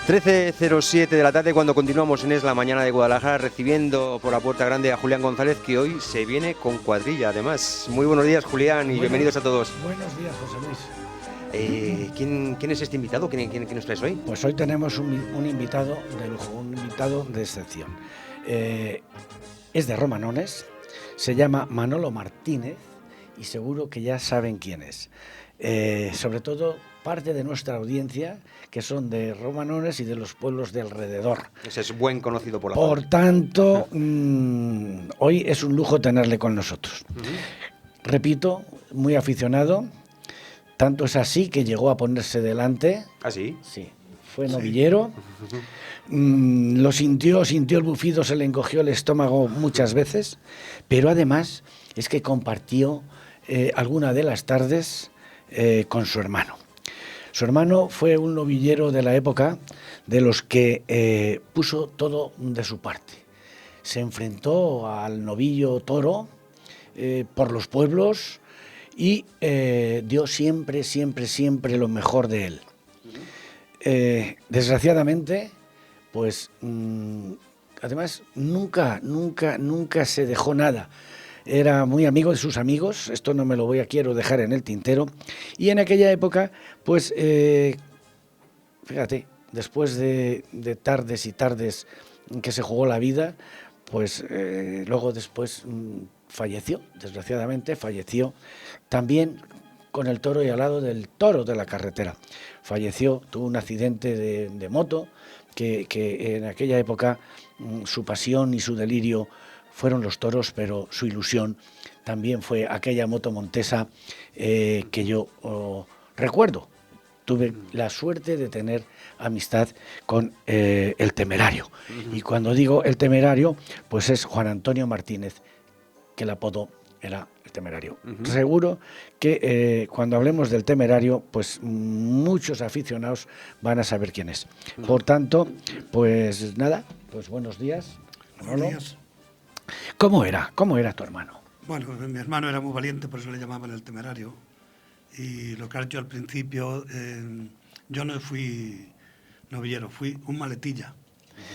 13:07 de la tarde cuando continuamos en Es la Mañana de Guadalajara, recibiendo por la puerta grande a Julián González, que hoy se viene con cuadrilla además. Muy buenos días, Julián, y bienvenidos a todos. Buenos días, José Luis. ¿Quién es este invitado? ¿Quién nos traes hoy? Pues hoy tenemos un invitado de lujo, un invitado de excepción. Es de Romanones, se llama Manolo Martínez y seguro que ya saben quién es. Sobre todo parte de nuestra audiencia, que son de Romanones y de los pueblos de alrededor. Ese es buen conocido por la Por zona. tanto, hoy es un lujo tenerle con nosotros. Repito, muy aficionado. Tanto es así que llegó a ponerse delante. ¿Ah, sí? Sí, fue novillero. Lo sintió el bufido, se le encogió el estómago muchas veces, pero además es que compartió alguna de las tardes con su hermano. Su hermano fue un novillero de la época de los que puso todo de su parte. Se enfrentó al novillo toro por los pueblos y dio siempre lo mejor de él. Desgraciadamente, pues además nunca se dejó nada. Era muy amigo de sus amigos, esto no me lo quiero dejar en el tintero. Y en aquella época, pues, fíjate, después de tardes y tardes en que se jugó la vida, pues luego después falleció, desgraciadamente falleció también con el toro y al lado del toro de la carretera. Falleció, tuvo un accidente de moto, que en aquella época su pasión y su delirio fueron los toros, pero su ilusión también fue aquella moto montesa que yo recuerdo. Tuve la suerte de tener amistad con el Temerario. Y cuando digo el Temerario, pues es Juan Antonio Martínez, que el apodo era el Temerario. Seguro que cuando hablemos del Temerario, pues muchos aficionados van a saber quién es. Por tanto, pues nada, pues buenos días. Buenos días. ¿Cómo era tu hermano? Bueno, mi hermano era muy valiente, por eso le llamaban el Temerario. Y lo que ha hecho al principio, yo no fui novillero, fui un maletilla.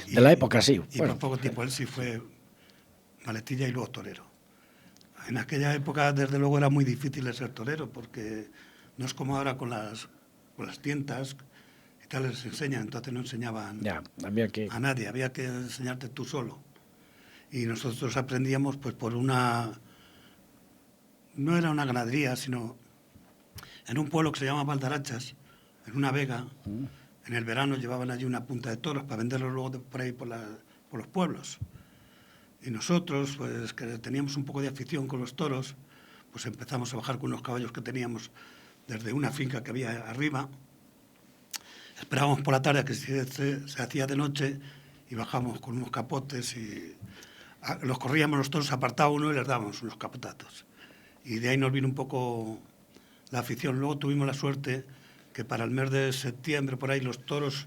De la época, sí. Y por poco tiempo él sí fue maletilla y luego torero. En aquella época, desde luego, era muy difícil ser torero, porque no es como ahora con las tientas y tal, les enseñan, entonces no enseñaban a nadie, había que enseñarte tú solo. Y nosotros aprendíamos pues por no era una ganadería, sino en un pueblo que se llama Valdarachas, en una vega. En el verano llevaban allí una punta de toros para venderlos luego por ahí por los pueblos. Y nosotros, pues que teníamos un poco de afición con los toros, pues empezamos a bajar con unos caballos que teníamos desde una finca que había arriba. Esperábamos por la tarde a que se hacía de noche y bajamos con unos capotes y los corríamos los toros, apartaba uno y les dábamos unos capotazos. Y de ahí nos vino un poco la afición. Luego tuvimos la suerte que para el mes de septiembre, por ahí, los toros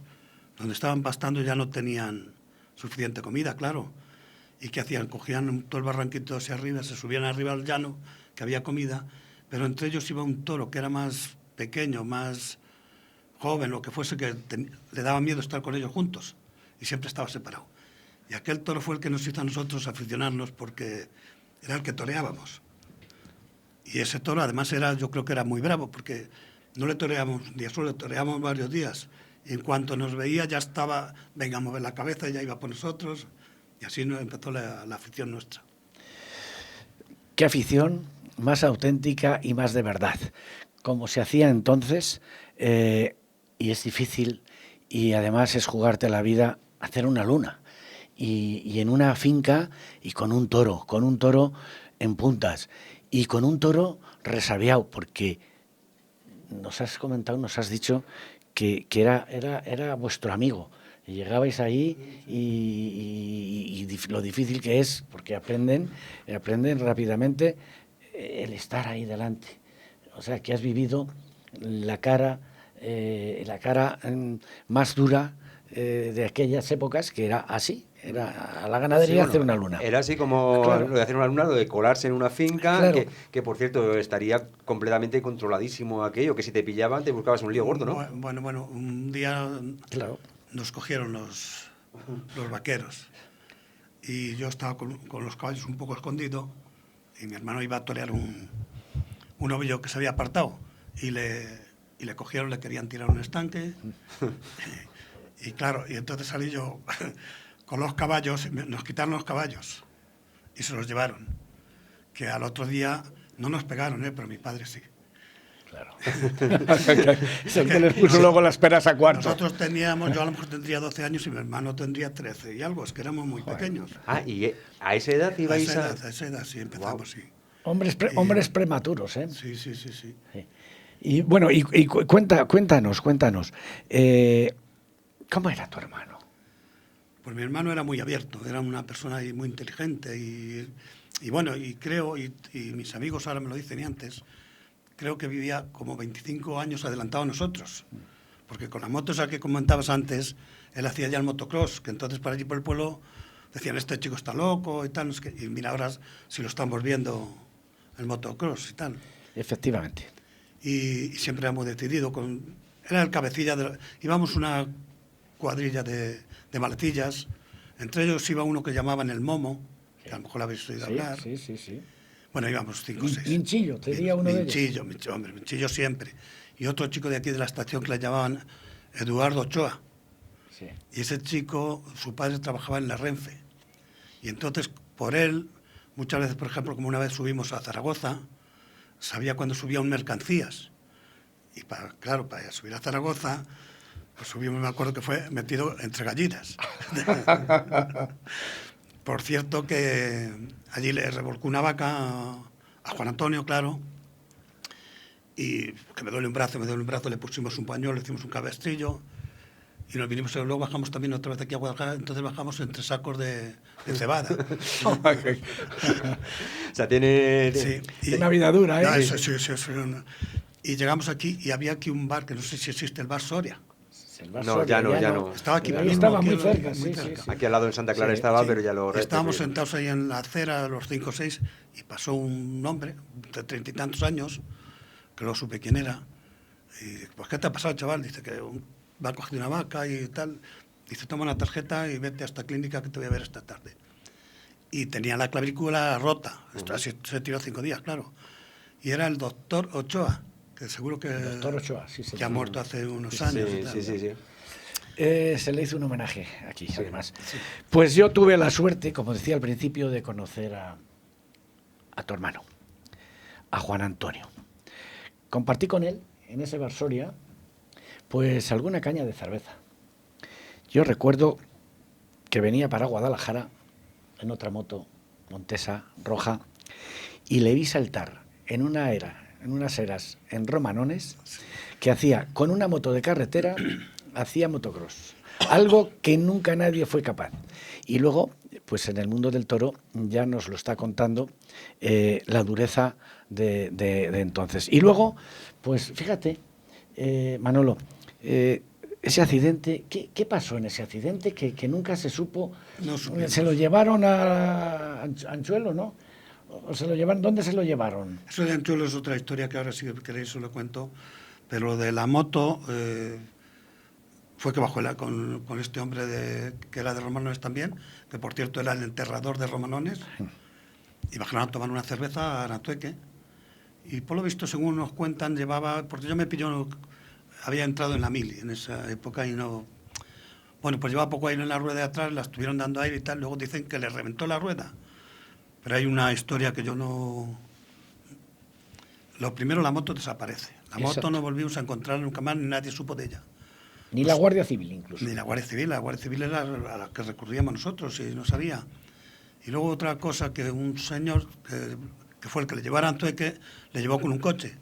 donde estaban pastando ya no tenían suficiente comida, claro. ¿Y qué hacían? Cogían todo el barranquito hacia arriba, se subían arriba al llano, que había comida, pero entre ellos iba un toro que era más pequeño, más joven, lo que fuese, que le daba miedo estar con ellos juntos y siempre estaba separado. Y aquel toro fue el que nos hizo a nosotros aficionarnos, porque era el que toreábamos. Y ese toro además yo creo que era muy bravo, porque no le toreamos un día solo, le toreamos varios días. Y en cuanto nos veía ya estaba, venga a mover la cabeza, ya iba por nosotros. Y así empezó la afición nuestra. Qué afición más auténtica y más de verdad. Como se hacía entonces, y es difícil, y además es jugarte la vida, hacer una luna. Y en una finca y con un toro en puntas y con un toro resabiado, porque nos has dicho que era vuestro amigo. Y llegabais ahí y lo difícil que es, porque aprenden rápidamente el estar ahí delante. O sea, que has vivido la cara más dura de aquellas épocas, que era así. Era a la ganadería hacer una luna. Era así como Claro. lo de hacer una luna, lo de colarse en una finca, Claro. que por cierto estaría completamente controladísimo aquello, que si te pillaban te buscabas un lío gordo, ¿no? Bueno, un día Claro. nos cogieron los vaqueros. Y yo estaba con los caballos un poco escondido y mi hermano iba a torear un ovillo que se había apartado y le cogieron, le querían tirar un estanque. Y claro, y entonces salí yo con los caballos, nos quitaron los caballos y se los llevaron. Que al otro día no nos pegaron, pero mi padre sí. Claro. Es el que les puso luego las peras a cuarto. Nosotros teníamos, yo a lo mejor tendría 12 años y mi hermano tendría 13 y algo, es que éramos muy pequeños. Ah, y a esa edad ibais a esa edad sí empezamos, sí. Hombres prematuros, ¿eh? Sí. Y bueno, cuéntanos. ¿Cómo era tu hermano? Pues mi hermano era muy abierto, era una persona muy inteligente y bueno, y creo, y mis amigos ahora me lo dicen y antes, creo que vivía como 25 años adelantado a nosotros, porque con la moto esa que comentabas antes, él hacía ya el motocross, que entonces por allí por el pueblo decían, este chico está loco y tal, y mira ahora si lo estamos viendo el motocross y tal. Efectivamente. Y siempre hemos decidido, era el cabecilla, íbamos una cuadrilla de maletillas, entre ellos iba uno que llamaban el Momo, que a lo mejor lo habéis oído hablar. Sí. Bueno, íbamos 5 o 6. Minchillo, tenía uno de ellos. Minchillo siempre. Y otro chico de aquí de la estación que le llamaban Eduardo Ochoa. Sí. Y ese chico, su padre trabajaba en la Renfe. Y entonces, por él, muchas veces, por ejemplo, como una vez subimos a Zaragoza, sabía cuándo subía un mercancías. Y para subir a Zaragoza, pues subimos, me acuerdo que fue metido entre gallinas. Por cierto que allí le revolcó una vaca a Juan Antonio, claro, y que me duele un brazo, le pusimos un pañuelo, le hicimos un cabestrillo y nos vinimos, luego bajamos también otra vez aquí a Guadalajara, entonces bajamos entre sacos de cebada. O sea, tiene... Sí. Una vida dura, ¿eh? No, sí. Y llegamos aquí y había aquí un bar, que no sé si existe, el bar Soria. No, ya no. Estaba aquí mismo, estaba muy aquí, cerca, muy sí. cerca. Aquí al lado en Santa Clara estaba, pero ya lo... Estábamos sentados ahí en la acera a los 5 o 6 y pasó un hombre de 30 y tantos años, que no supe quién era. Y pues, ¿qué te ha pasado, chaval? Dice que va a coger una vaca y tal. Dice, toma una tarjeta y vete a esta clínica que te voy a ver esta tarde. Y tenía la clavícula rota. Así se tiró 5 días, claro. Y era el doctor Ochoa, que seguro que... El doctor Ochoa, sí. Que ha muerto hace unos años. Sí. Se le hizo un homenaje aquí, además. Sí. Pues yo tuve la suerte, como decía al principio, de conocer a tu hermano, a Juan Antonio. Compartí con él, en ese bar Soria, pues alguna caña de cerveza. Yo recuerdo que venía para Guadalajara en otra moto, Montesa, roja, y le vi saltar en unas eras en Romanones, que hacía con una moto de carretera, hacía motocross, algo que nunca nadie fue capaz. Y luego, pues en el mundo del toro ya nos lo está contando la dureza de entonces. Y luego, pues fíjate, Manolo, ese accidente, ¿qué pasó en ese accidente? Que nunca se supo. No supimos. Se lo llevaron a Anchuelo, ¿no? ¿O se lo llevaron? ¿Dónde se lo llevaron? Eso de Anchuelo es otra historia que ahora si queréis os lo cuento, pero de la moto fue que bajó con este hombre que era de Romanones también, que por cierto era el enterrador de Romanones, y bajaron a tomar una cerveza a Arantueque, y por lo visto, según nos cuentan, porque yo había entrado en la mili en esa época y no... Bueno, pues llevaba poco aire en la rueda de atrás, la estuvieron dando aire y tal, luego dicen que le reventó la rueda. Pero hay una historia que yo no... Lo primero, la moto desaparece. La moto no volvimos a encontrar nunca más, ni nadie supo de ella. Ni la Guardia Civil, incluso. Ni la Guardia Civil era a la que recurríamos nosotros y no sabía. Y luego otra cosa, que un señor, que fue el que le llevara a Antueque, le llevó con un coche.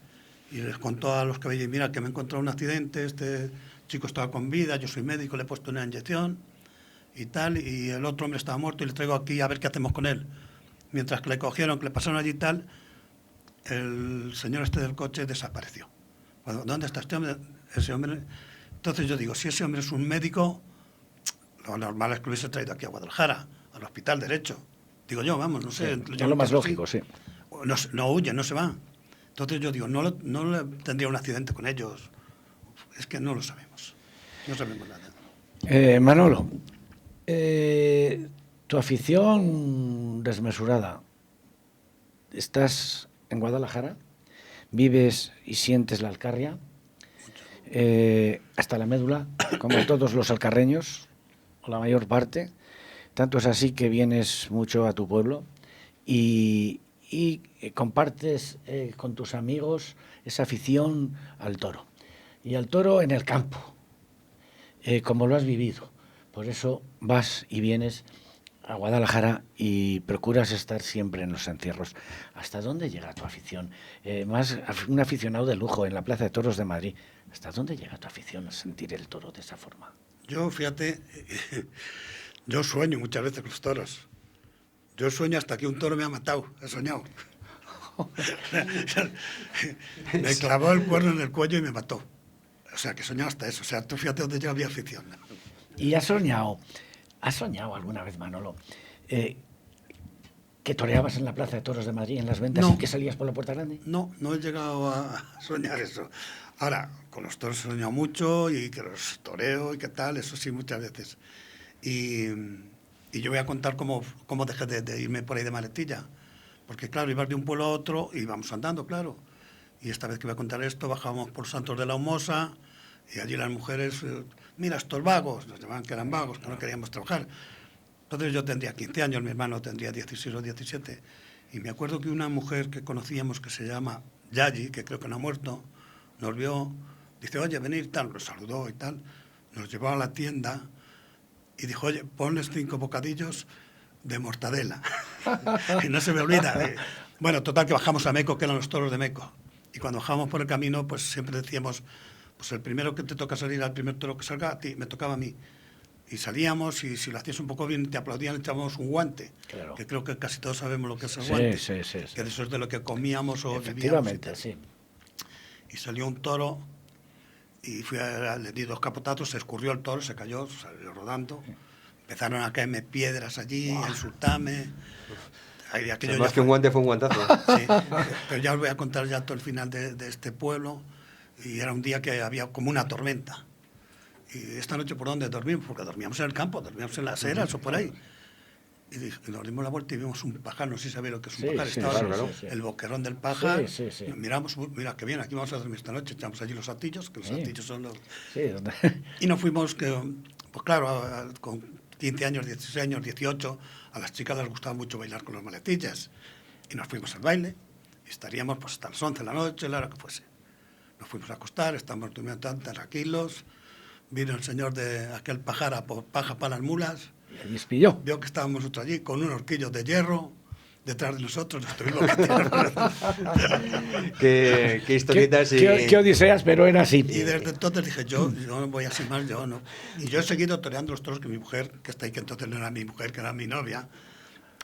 Y les contó a los que veían, mira, que me he encontrado un accidente, este chico estaba con vida, yo soy médico, le he puesto una inyección y tal, y el otro hombre estaba muerto y le traigo aquí a ver qué hacemos con él. Mientras que le cogieron, que le pasaron allí y tal, el señor este del coche desapareció. Bueno, ¿dónde está este hombre? Ese hombre... Entonces yo digo, si ese hombre es un médico, lo normal es que lo hubiese traído aquí a Guadalajara, al hospital derecho. Digo yo, vamos, no sé. Sí, es lo más lógico, sí. No huye, no se va. Entonces yo digo, no tendría un accidente con ellos. Es que no lo sabemos. No sabemos nada. Manolo, tu afición desmesurada. Estás en Guadalajara, vives y sientes la Alcarria, hasta la médula, como todos los alcarreños, o la mayor parte. Tanto es así que vienes mucho a tu pueblo y compartes con tus amigos esa afición al toro. Y al toro en el campo, como lo has vivido. Por eso vas y vienes a Guadalajara y procuras estar siempre en los encierros. ¿Hasta dónde llega tu afición? Más un aficionado de lujo en la Plaza de Toros de Madrid. ¿Hasta dónde llega tu afición a sentir el toro de esa forma? Yo, fíjate, yo sueño muchas veces con los toros. Yo sueño hasta que un toro me ha matado, he soñado. Me clavó el cuerno en el cuello y me mató. O sea, que he soñado hasta eso. O sea, tú fíjate dónde llega mi afición. ¿Y has soñado alguna vez, Manolo, que toreabas en la Plaza de Toros de Madrid, en las ventas, No. y que salías por la Puerta Grande? No, no he llegado a soñar eso. Ahora, con los toros he soñado mucho y que los toreo y qué tal, eso sí, muchas veces. Y yo voy a contar cómo dejé de irme por ahí de maletilla. Porque, claro, ibas de un pueblo a otro y íbamos andando, claro. Y esta vez que voy a contar esto, bajábamos por Santos de la Humosa y allí las mujeres, mira, estos vagos, nos llamaban que eran vagos, que no queríamos trabajar. Entonces yo tendría 15 años, mi hermano tendría 16 o 17. Y me acuerdo que una mujer que conocíamos que se llama Yayi, que creo que no ha muerto, nos vio, dice, oye, venir, tal, nos saludó y tal, nos llevó a la tienda y dijo, oye, ponles 5 bocadillos de mortadela. Y no se me olvida. Bueno, total, que bajamos a Meco, que eran los toros de Meco. Y cuando bajábamos por el camino, pues siempre decíamos, pues el primero que te toca salir, al primer toro que salga, a ti, me tocaba a mí. Y salíamos y si lo hacías un poco bien te aplaudían, le echábamos un guante. Claro. Que creo que casi todos sabemos lo que es el Sí, guante. sí. Que eso es de lo que comíamos o vivíamos. Efectivamente, sí. Y salió un toro y le di 2 capotazos, se escurrió el toro, se cayó, salió rodando. Empezaron a caerme piedras allí, a insultarme. Más que un guante fue un guantazo. Sí, pero ya os voy a contar ya todo el final de este pueblo. Y era un día que había como una tormenta. Y esta noche, ¿por dónde dormimos? Porque dormíamos en el campo, dormíamos en las eras o por ahí. Y nos dimos la vuelta y vimos un pájaro, no sé si sabéis lo que es un pájaro. Estaba el boquerón del pájaro. Sí. Nos miramos, mira, qué bien, aquí vamos a dormir esta noche. Echamos allí los atillos, que los atillos son los... Sí, ¿dónde? Y nos fuimos, pues claro, con 15 años, 16 años, 18, a las chicas les gustaba mucho bailar con los maletillas. Y nos fuimos al baile, y estaríamos pues hasta las 11 de la noche, la hora que fuese. Nos fuimos a acostar, estábamos durmiendo tan tranquilos. Vino el señor de aquel pajar por paja para las mulas. Y despilló. Vio que estábamos nosotros allí con unos horquillos de hierro detrás de nosotros. Nos tuvimos que tirar. Qué historietas. Qué odiseas, pero era así. Y desde entonces dije, yo no voy a ser más, yo no. Y yo he seguido toreando los toros que mi mujer, que está ahí, que entonces no era mi mujer, que era mi novia,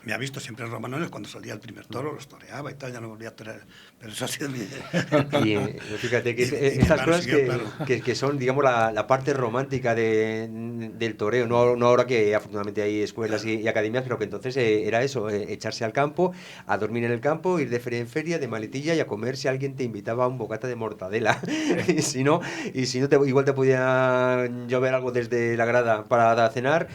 me ha visto siempre en Romanones. Cuando salía el primer toro, los toreaba y tal, ya no volvía a torear. Pero eso ha sido mi... Y fíjate que estas cosas que son, digamos, la parte romántica del toreo, no ahora que afortunadamente hay escuelas y academias, pero que entonces era eso, echarse al campo, a dormir en el campo, ir de feria en feria, de maletilla y a comer si alguien te invitaba a un bocata de mortadela. y si no igual te podía llover algo desde la grada para cenar,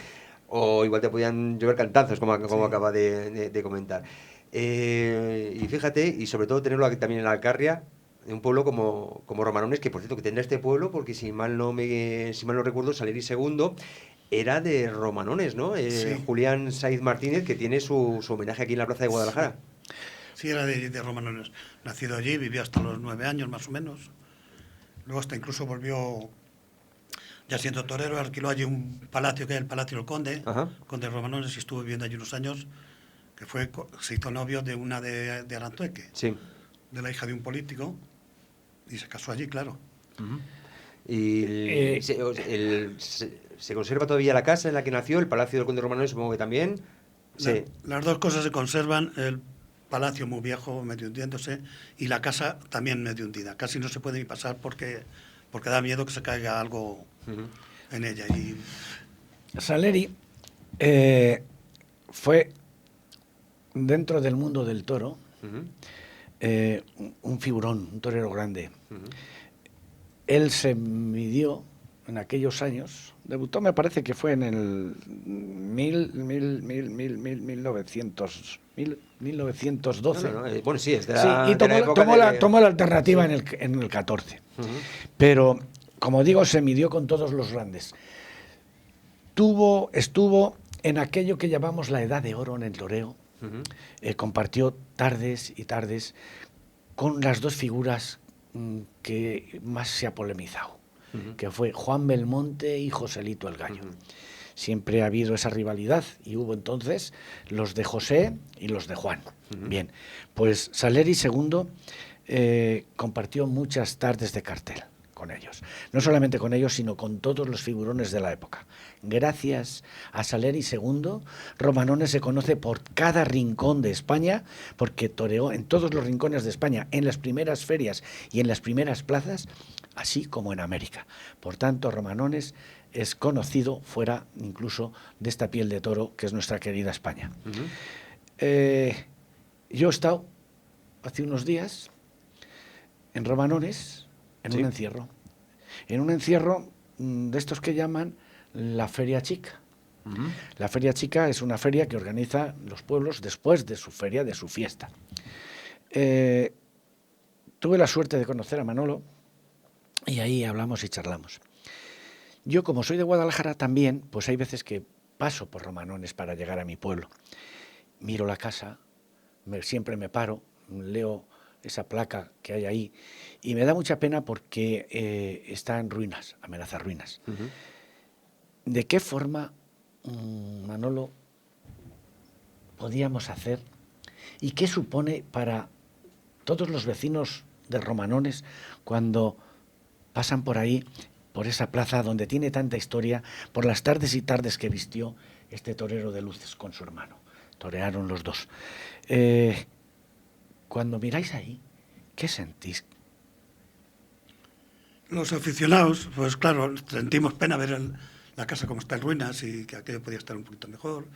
o igual te podían llover cantazos, como acaba de comentar. Y fíjate, y sobre todo tenerlo aquí también en la Alcarria, de un pueblo como Romanones, que por cierto que tendrá este pueblo, porque si mal no recuerdo, Saleri II era de Romanones, ¿no? Sí. Julián Saiz Martínez, que tiene su homenaje aquí en la Plaza de Guadalajara. Sí, era de Romanones. Nacido allí, vivió hasta los 9 años más o menos. Luego hasta incluso volvió, ya siendo torero, alquiló allí un palacio que es el Palacio del Conde, Ajá. Conde de Romanones, y estuvo viviendo allí unos años, que se hizo novio de una de Arantueque, Sí. de la hija de un político, y se casó allí, claro. Y se conserva todavía la casa en la que nació, el Palacio del Conde Romanones, supongo que también. Sí. Las dos cosas se conservan, el palacio muy viejo, medio hundiéndose, y la casa también medio hundida. Casi no se puede ni pasar porque da miedo que se caiga algo en ella. Y Saleri fue, dentro del mundo del toro, un figurón, un torero grande. Él se midió en aquellos años. Debutó, me parece que fue en el 1912. Bueno, sí, es de Sí, y de la época tomó la alternativa en el 14. Pero, como digo, se midió con todos los grandes. Estuvo en aquello que llamamos la edad de oro en el toreo. Compartió tardes y tardes con las dos figuras que más se ha polemizado, que fue Juan Belmonte y Joselito el Gallo. Siempre ha habido esa rivalidad y hubo entonces los de José y los de Juan. Bien, pues Salieri II compartió muchas tardes de cartel con ellos. No solamente con ellos, sino con todos los figurones de la época. Gracias a Salieri II, Romanones se conoce por cada rincón de España, porque toreó en todos los rincones de España, en las primeras ferias y en las primeras plazas, así como en América. Por tanto, Romanones es conocido fuera incluso de esta piel de toro que es nuestra querida España. Yo he estado hace unos días en Romanones, en un encierro. En un encierro de estos que llaman la Feria Chica. La Feria Chica es una feria que organiza los pueblos después de su feria, de su fiesta. Tuve la suerte de conocer a Manolo y ahí hablamos y charlamos. Yo, como soy de Guadalajara también, pues hay veces que paso por Romanones para llegar a mi pueblo. Miro la casa, siempre me paro, leo esa placa que hay ahí, y me da mucha pena porque está en ruinas, amenaza ruinas. ¿De qué forma, Manolo, podíamos hacer y qué supone para todos los vecinos de Romanones cuando pasan por ahí, por esa plaza donde tiene tanta historia, por las tardes y tardes que vistió este torero de luces con su hermano? Torearon los dos. Cuando miráis ahí, ¿qué sentís? Los aficionados, pues claro, sentimos pena ver la casa como está en ruinas y que aquello podía estar un poquito mejor,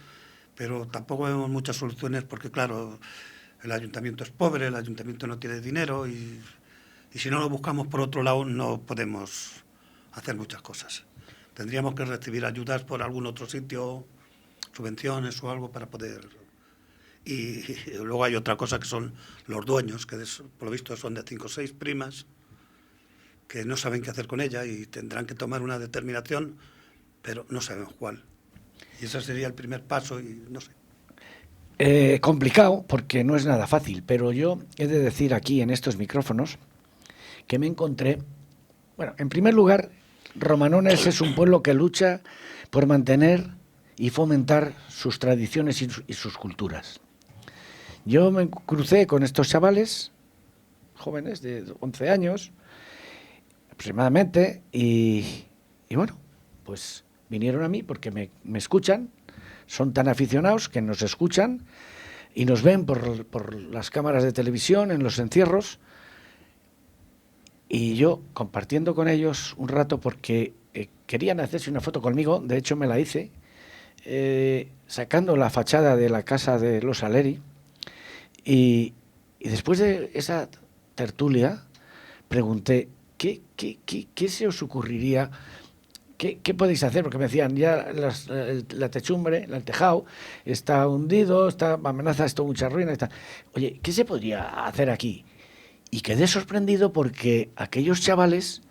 pero tampoco vemos muchas soluciones porque, claro, el ayuntamiento es pobre, el ayuntamiento no tiene dinero y si no lo buscamos por otro lado no podemos hacer muchas cosas. Tendríamos que recibir ayudas por algún otro sitio, subvenciones o algo para poder... Y luego hay otra cosa que son los dueños, que por lo visto son de 5 o 6 primas, que no saben qué hacer con ella y tendrán que tomar una determinación, pero no sabemos cuál. Y ese sería el primer paso y no sé. Complicado, porque no es nada fácil, pero yo he de decir aquí en estos micrófonos que me encontré... Bueno, en primer lugar, Romanones es un pueblo que lucha por mantener y fomentar sus tradiciones y sus culturas. Yo me crucé con estos chavales, jóvenes de 11 años aproximadamente, y bueno, pues vinieron a mí porque me escuchan, son tan aficionados que nos escuchan y nos ven por las cámaras de televisión en los encierros, y yo compartiendo con ellos un rato porque querían hacerse una foto conmigo, de hecho me la hice, sacando la fachada de la casa de los Salieri. Y después de esa tertulia pregunté, ¿qué se os ocurriría? ¿Qué podéis hacer? Porque me decían, ya la techumbre, el tejado, está hundido, amenaza esto mucha ruina. Oye, ¿qué se podría hacer aquí? Y quedé sorprendido porque aquellos chavales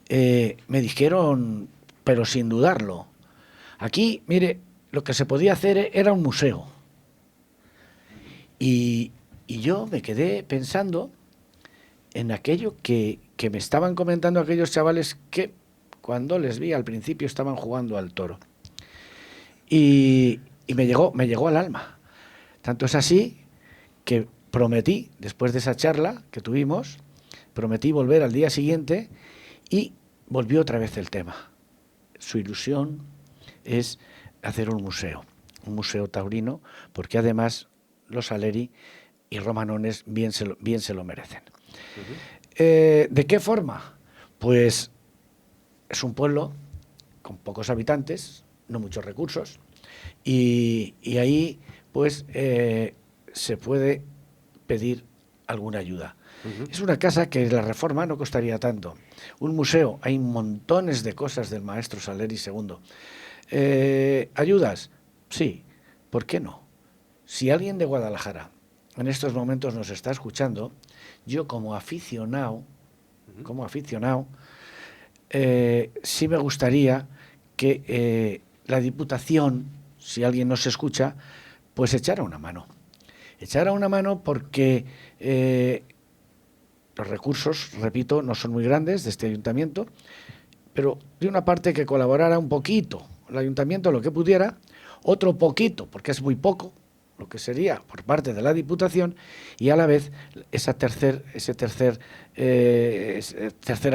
me dijeron, pero sin dudarlo, aquí, mire, lo que se podía hacer era un museo. Y yo me quedé pensando en aquello que me estaban comentando aquellos chavales que cuando les vi al principio estaban jugando al toro. Y me llegó al alma. Tanto es así que prometí, después de esa charla que tuvimos, prometí volver al día siguiente y volvió otra vez el tema. Su ilusión es hacer un museo taurino, porque además los Salieri y Romanones bien se lo merecen. ¿De qué forma? Pues es un pueblo con pocos habitantes, no muchos recursos, y ahí pues se puede pedir alguna ayuda. Es una casa que la reforma no costaría tanto. Un museo, hay montones de cosas del maestro Salieri II. ¿Ayudas? Sí, ¿por qué no? Si alguien de Guadalajara en estos momentos nos está escuchando, yo como aficionado, sí me gustaría que la Diputación, si alguien nos escucha, pues echara una mano. Echara una mano porque los recursos, repito, no son muy grandes de este ayuntamiento, pero de una parte que colaborara un poquito el ayuntamiento, lo que pudiera, otro poquito, porque es muy poco, lo que sería por parte de la Diputación, y a la vez esa tercera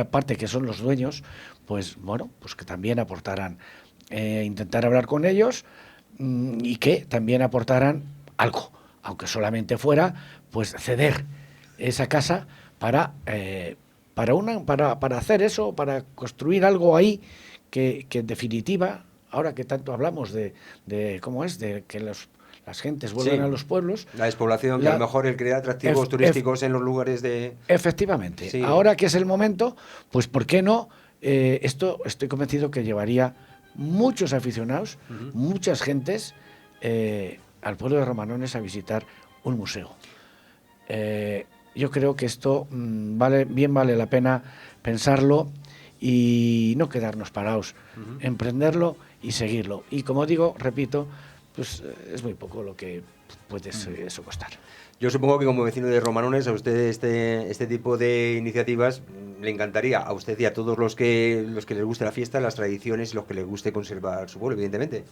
parte que son los dueños, pues bueno, pues que también aportaran, intentar hablar con ellos y que también aportaran algo, aunque solamente fuera pues ceder esa casa para hacer eso, para construir algo ahí que en definitiva, ahora que tanto hablamos de cómo es, de que las gentes vuelven a los pueblos. La despoblación, que a lo mejor el crear atractivos turísticos en los lugares de... Efectivamente. Sí. Ahora que es el momento, pues ¿por qué no? Esto estoy convencido que llevaría muchos aficionados, muchas gentes al pueblo de Romanones a visitar un museo. Yo creo que esto vale la pena pensarlo y no quedarnos parados, emprenderlo y seguirlo. Y como digo, repito, pues es muy poco lo que puede eso costar. Yo supongo que como vecino de Romanones, a usted este tipo de iniciativas le encantaría, a usted y a todos los que les guste la fiesta, las tradiciones y los que les guste conservar su pueblo, evidentemente.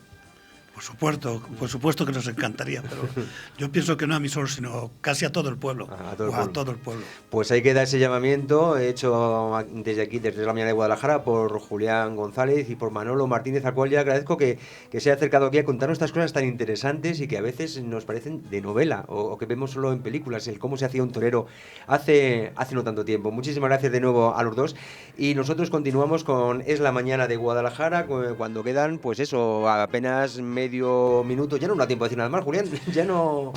Por supuesto que nos encantaría, pero yo pienso que no a mí solo, sino casi a todo el pueblo. A todo el pueblo. Pues ahí queda ese llamamiento hecho desde aquí, desde la mañana de Guadalajara, por Julián González y por Manolo Martínez, al cual le agradezco que se haya acercado aquí a contarnos estas cosas tan interesantes y que a veces nos parecen de novela o que vemos solo en películas, el cómo se hacía un torero hace no tanto tiempo. Muchísimas gracias de nuevo a los dos y nosotros continuamos con Es la Mañana de Guadalajara cuando quedan, pues eso, apenas medio minuto. Ya no da tiempo de decir nada más, Julián. Ya no.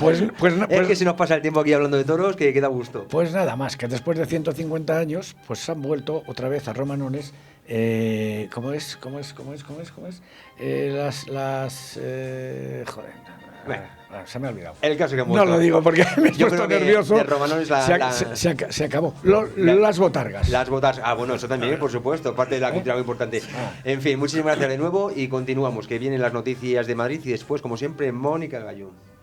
Es que se nos pasa el tiempo aquí hablando de toros que da gusto. Pues nada más, que después de 150 años, pues se han vuelto otra vez a Romanones. ¿Cómo es? Se me ha olvidado. El caso que no lo digo porque me he puesto nervioso. De Romanones se acabó. Las botargas. Las botargas. Bueno, eso también, por supuesto, parte de la cultura muy importante. En fin, muchísimas gracias de nuevo y continuamos, que vienen las noticias de Madrid y después, como siempre, Mónica Gallón.